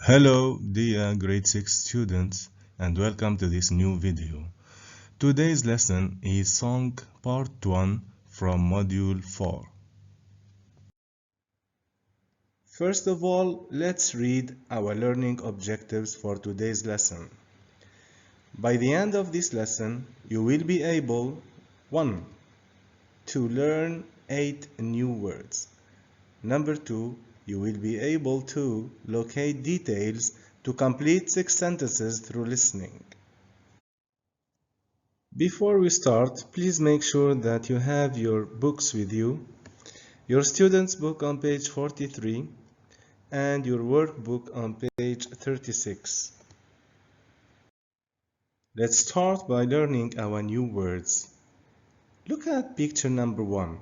Hello dear grade 6 students and welcome to this new video. Today's lesson is Song Part 1 from Module 4. First of all, let's read our learning objectives for today's lesson. By the end of this lesson, you will be able 1. To learn 8 new words. Number 2. You will be able to locate details to complete 6 sentences through listening. Before we start, please make sure that you have your books with you, your student's book on page 43 and your workbook on page 36. Let's start by learning our new words. Look at picture number 1.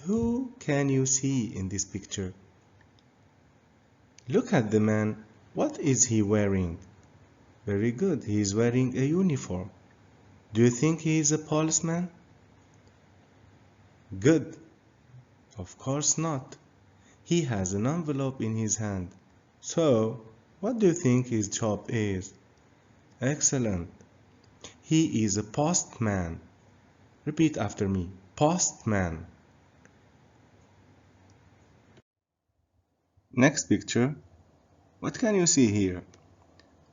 Who can you see in this picture? Look at the man. What is he wearing? Very good. He is wearing a uniform. Do you think he is a policeman? Good. Of course not. He has an envelope in his hand. So, what do you think his job is? Excellent. He is a postman. Repeat after me. Postman. Next picture. What can you see here?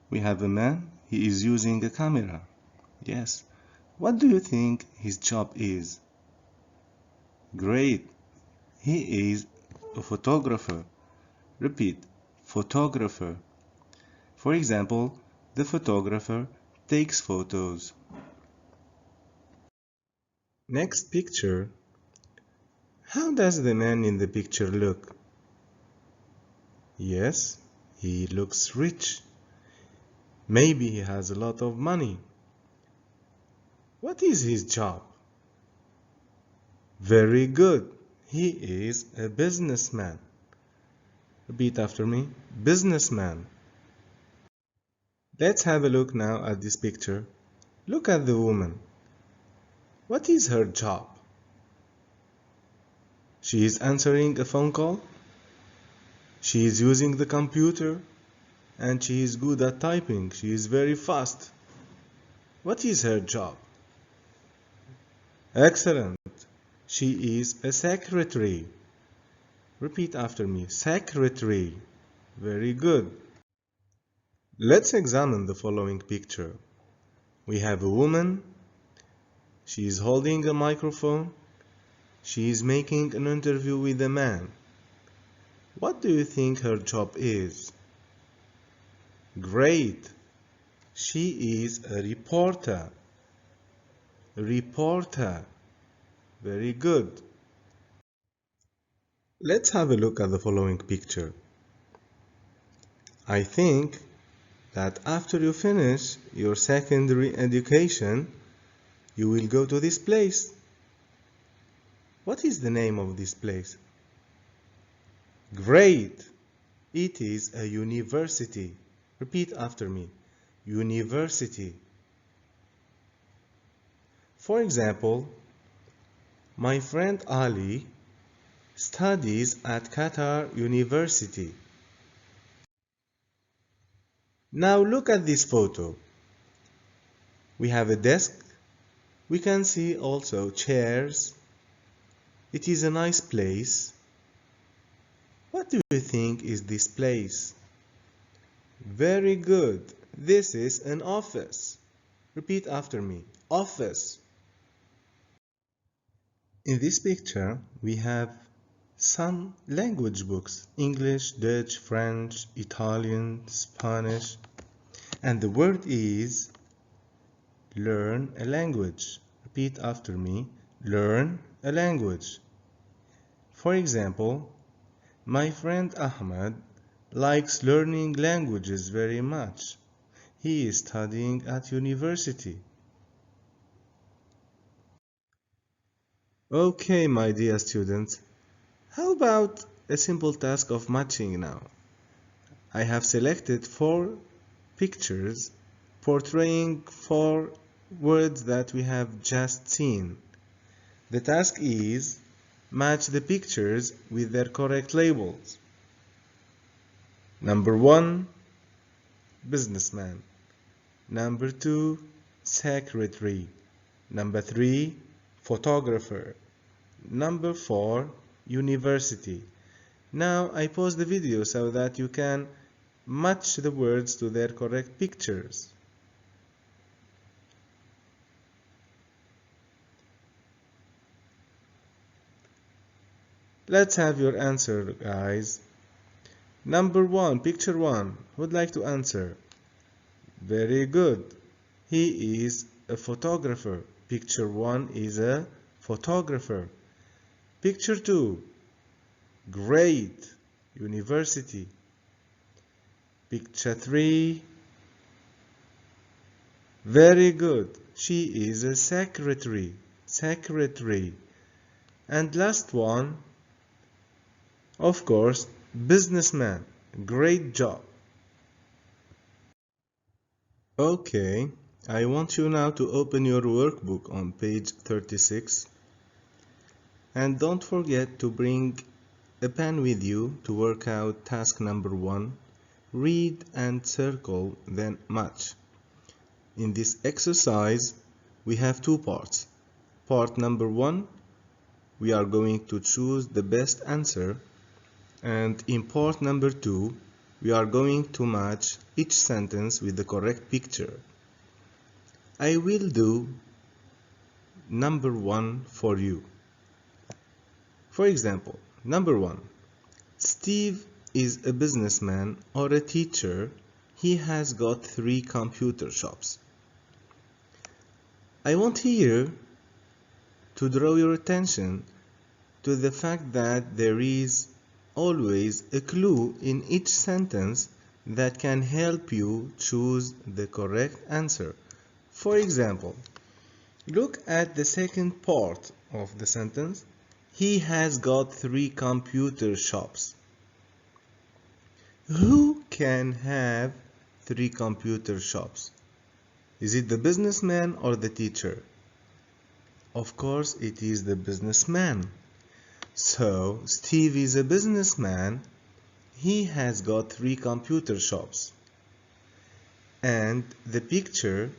We have a man. He is using a camera. Yes. What do you think his job is? Great. He is a photographer. Repeat. Photographer. For example, the photographer takes photos. Next picture. How does the man in the picture look? Yes, he looks rich. Maybe he has a lot of money. What is his job? Very good. He is a businessman. Repeat after me. Businessman. Let's have a look now at this picture. Look at the woman. What is her job? She is answering a phone call. She is using the computer. And she is good at typing. She is very fast. What is her job? Excellent. She is a secretary. Repeat after me. Secretary. Very good. Let's examine the following picture. We have a woman. She is holding a microphone. She is making an interview with a man. What do you think her job is? Great. She is a reporter. Reporter. Very good. Let's have a look at the following picture. I think that after you finish your secondary education, you will go to this place. What is the name of this place? Great! It is a university. Repeat after me. University. For example, my friend Ali studies at Qatar University. Now look at this photo. We have a desk. We can see also chairs. It is a nice place. What do you think is this place? Very good. This is an office. Repeat after me. Office. In this picture, we have some language books. English, Dutch, French, Italian, Spanish. And the word is learn a language. Repeat after me. Learn a language. For example, my friend Ahmed likes learning languages very much. He is studying at university. Okay, my dear students, how about a simple task of matching now? I have selected 4 pictures portraying 4 words that we have just seen. The task is match the pictures with their correct labels. Number 1, businessman. Number 2, secretary. Number 3, photographer. Number 4, university. Now I pause the video so that you can match the words to their correct pictures. Let's have your answer, guys. Number 1, picture 1. Who'd like to answer? Very good. He is a photographer. Picture 1 is a photographer. Picture 2. Great. University. Picture 3. Very good. She is a secretary. Secretary. And last one, of course, businessman. Great job. Okay, I want you now to open your workbook on page 36. And don't forget to bring a pen with you to work out task number 1. Read and circle, then match. In this exercise, we have 2 parts. Part number 1, we are going to choose the best answer. And in part number 2, we are going to match each sentence with the correct picture. I will do number 1 for you. For example, number 1, Steve is a businessman or a teacher. He has got 3 computer shops. I want here to draw your attention to the fact that there is always a clue in each sentence that can help you choose the correct answer. For example, look at the second part of the sentence. He has got 3 computer shops. Who can have 3 computer shops? Is it the businessman or the teacher? Of course, it is the businessman. So, Steve is a businessman. He has got 3 computer shops. And the picture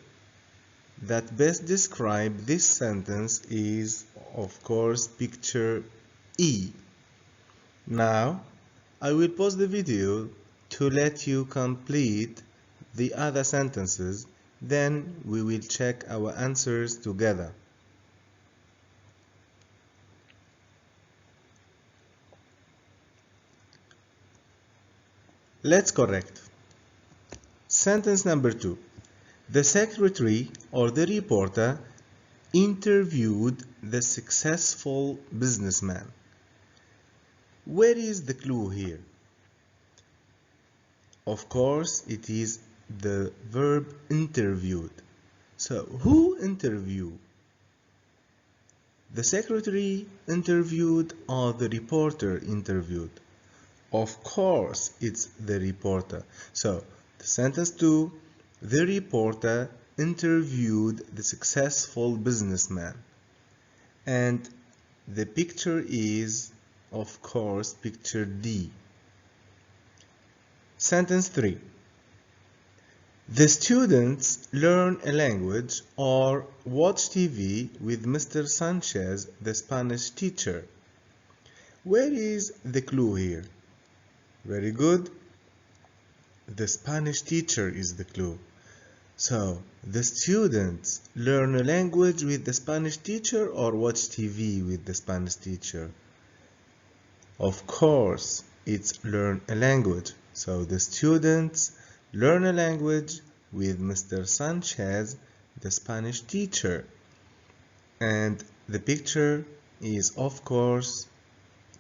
that best describes this sentence is, of course, picture E. Now, I will pause the video to let you complete the other sentences. Then we will check our answers together. Let's correct. Sentence number 2. The secretary or the reporter interviewed the successful businessman. Where is the clue here? Of course, it is the verb interviewed. So, who interviewed? The secretary interviewed or the reporter interviewed? Of course, it's the reporter. So, the sentence 2, the reporter interviewed the successful businessman. And the picture is, of course, picture D. Sentence 3. The students learn a language or watch TV with Mr. Sanchez, the Spanish teacher. Where is the clue here? Very good. The Spanish teacher is the clue. So, the students learn a language with the Spanish teacher or watch TV with the Spanish teacher? Of course, it's learn a language. So, the students learn a language with Mr. Sanchez, the Spanish teacher. And the picture is, of course,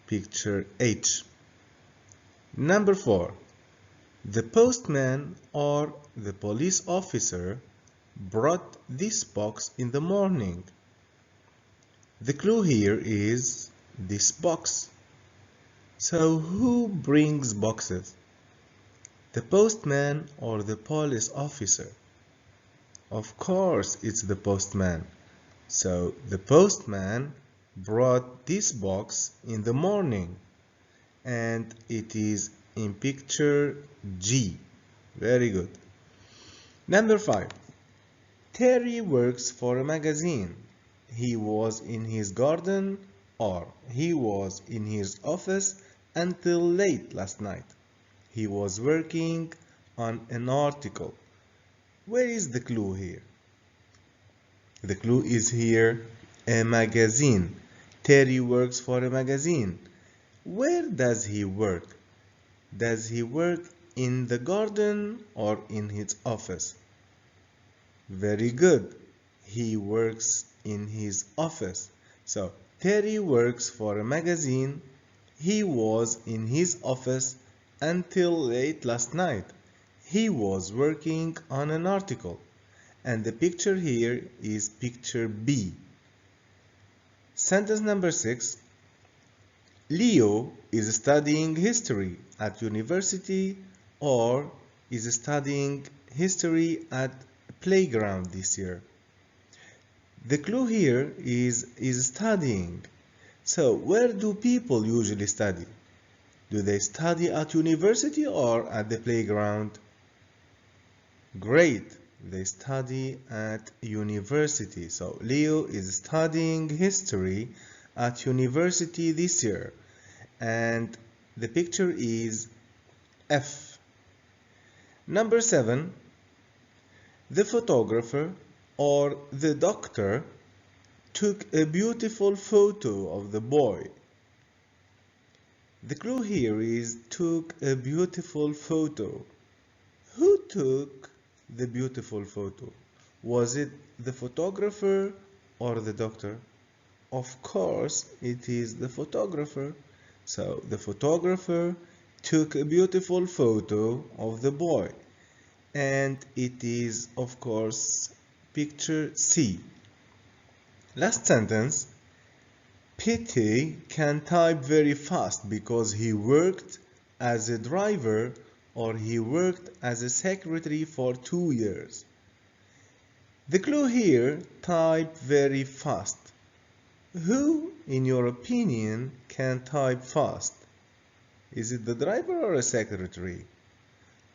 picture H. Number 4. The postman or the police officer brought this box in the morning. The clue here is this box. So who brings boxes? The postman or the police officer? Of course, it's the postman. So the postman brought this box in the morning. And it is in picture G. Very good. Number 5. Terry works for a magazine. He was in his garden or he was in his office until late last night. He was working on an article. Where is the clue here? The clue is here, a magazine. Terry works for a magazine. Where does he work? Does he work in the garden or in his office? Very good. He works in his office. So, Terry works for a magazine. He was in his office until late last night. He was working on an article. And the picture here is picture B. Sentence number 6. Leo is studying history at university or is studying history at playground this year. The clue here is studying. So where do people usually study? Do they study at university or at the playground? Great. They study at university. So Leo is studying history at university this year. And the picture is F. Number 7. The photographer or the doctor took a beautiful photo of the boy. The clue here is took a beautiful photo. Who took the beautiful photo? Was it the photographer or the doctor? Of course, it is the photographer. So the photographer took a beautiful photo of the boy. And it is, of course, picture C. Last sentence. Petey can type very fast because he worked as a driver or he worked as a secretary for 2 years. The clue here, type very fast. Who, in your opinion, can type fast? Is it the driver or a secretary?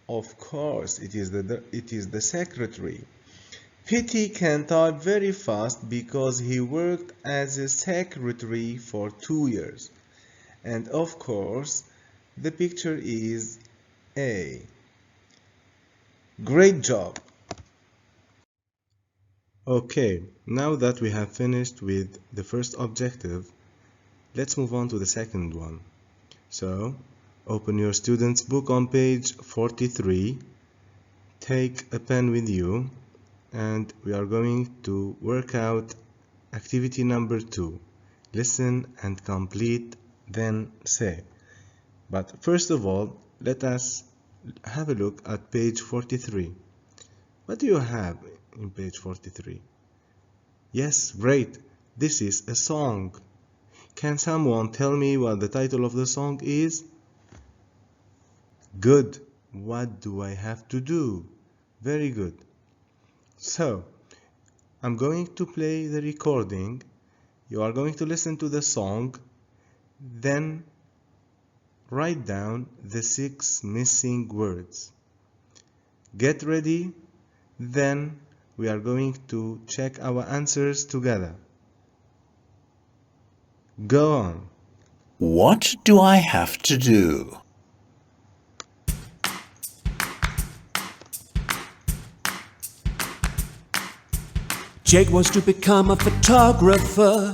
Of course, it is the secretary. Petey can type very fast because he worked as a secretary for 2 years. And of course, the picture is A. Great job! Okay, now that we have finished with the first objective, let's move on to the second one. So, open your student's book on page 43, take a pen with you, and we are going to work out activity number 2. Listen and complete, then say. But first of all, let us have a look at page 43. What do you have in page 43? Yes, great. This is a song. Can someone tell me what the title of the song is? Good. What do I have to do? Very good. So, I'm going to play the recording. You are going to listen to the song, then write down the 6 missing words. Get ready, then we are going to check our answers together. Go on. What do I have to do? Jake wants to become a photographer.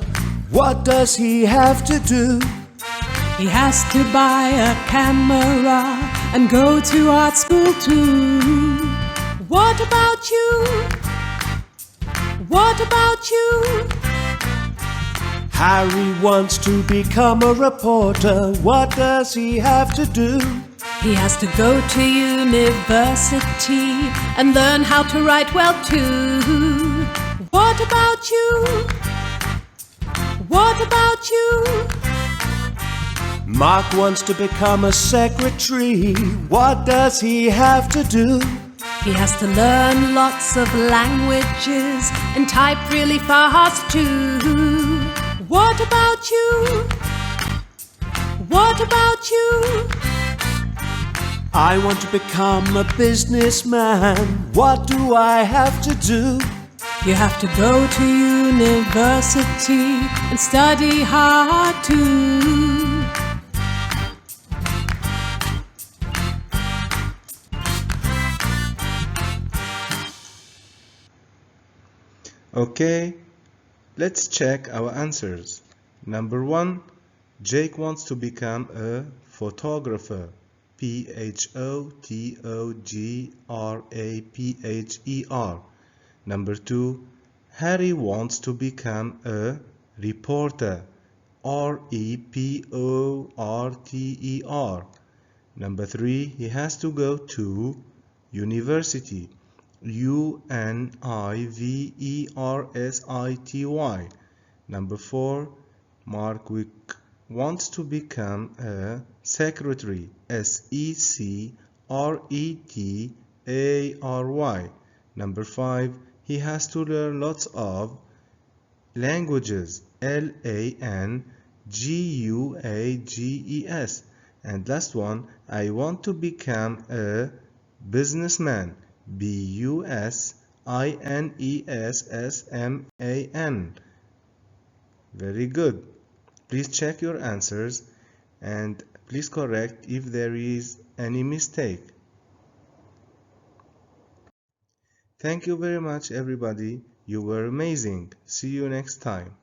What does he have to do? He has to buy a camera and go to art school too. What about you? What about you? Harry wants to become a reporter. What does he have to do? He has to go to university and learn how to write well too. What about you? What about you? Mark wants to become a secretary. What does he have to do? He has to learn lots of languages and type really fast too. What about you? What about you? I want to become a businessman. What do I have to do? You have to go to university and study hard too. Okay, let's check our answers. Number 1, Jake wants to become a photographer. Photographer. Number 2, Harry wants to become a reporter. Reporter. Number 3, he has to go to university. University. Number 4, Mark wants to become a secretary. Secretary. Number 5, he has to learn lots of languages. Languages. And last one, I want to become a businessman. Businessman. Very good. Please check your answers and please correct if there is any mistake. Thank you very much, everybody. You were amazing. See you next time.